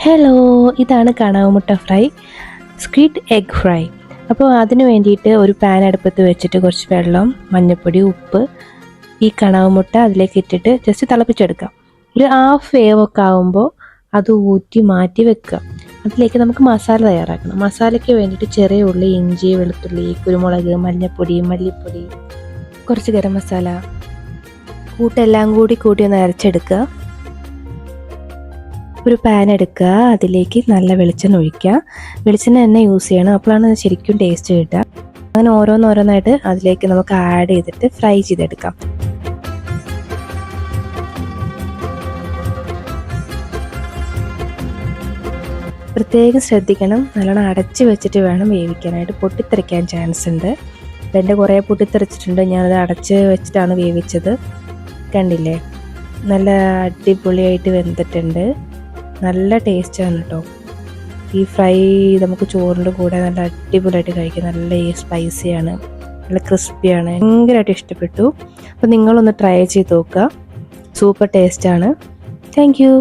Hello, ഇതാണ് കണവമുട്ട fry, squid egg fry. അപ്പോൾ അതിന് വേണ്ടിയിട്ട് ഒരു പാൻ അടുപ്പത്ത് വെച്ചിട്ട് കുറച്ച് വെള്ളം, മഞ്ഞൾപ്പൊടി, ഉപ്പ്, ഈ കണവമുട്ട അതിലേക്ക് ഇട്ടിട്ട് ജസ്റ്റ് തിളപ്പിച്ചെടുക്കാം. ഒരു ഹാഫ് വേവൊക്കെ ആകുമ്പോൾ അത് ഊറ്റി മാറ്റി വെക്കുക. അതിലേക്ക് നമുക്ക് മസാല തയ്യാറാക്കണം. മസാലയ്ക്ക് വേണ്ടിയിട്ട് ചെറിയ ഉള്ളി, ഇഞ്ചി, വെളുത്തുള്ളി, കുരുമുളക്, മഞ്ഞൾപ്പൊടി, മല്ലിപ്പൊടി, കുറച്ച് ഗരം മസാല കൂട്ടെല്ലാം കൂടി ഒന്ന് അരച്ചെടുക്കുക. ഒരു പാൻ എടുക്കുക, അതിലേക്ക് നല്ല വെളിച്ചെണ്ണ ഒഴിക്കുക. വെളിച്ചെണ്ണ തന്നെ യൂസ് ചെയ്യണം, അപ്പോഴാണ് അത് ശരിക്കും ടേസ്റ്റ് കിട്ടുക. അങ്ങനെ ഓരോന്നോരോന്നായിട്ട് അതിലേക്ക് നമുക്ക് ആഡ് ചെയ്തിട്ട് ഫ്രൈ ചെയ്തെടുക്കാം. പ്രത്യേകം ശ്രദ്ധിക്കണം, നല്ലോണം അടച്ച് വെച്ചിട്ട് വേണം വേവിക്കാനായിട്ട്, പൊട്ടിത്തെറിക്കാൻ ചാൻസ് ഉണ്ട്. അപ്പം എൻ്റെ കുറേ പൊട്ടിത്തെറിച്ചിട്ടുണ്ട്, ഞാനത് അടച്ച് വെച്ചിട്ടാണ് വേവിച്ചത്. കണ്ടില്ലേ, നല്ല അടിപൊളിയായിട്ട് വെന്തിട്ടുണ്ട്. നല്ല ടേസ്റ്റാണ് കേട്ടോ. ഈ ഫ്രൈ നമുക്ക് ചോറിൻ്റെ കൂടെ നല്ല അടിപൊളിയായിട്ട് കഴിക്കാം. നല്ല സ്പൈസിയാണ്, നല്ല ക്രിസ്പിയാണ്, ഭയങ്കരമായിട്ട് ഇഷ്ടപ്പെട്ടു. അപ്പോൾ നിങ്ങളൊന്ന് ട്രൈ ചെയ്ത് നോക്കുക, സൂപ്പർ ടേസ്റ്റാണ്. Thank you.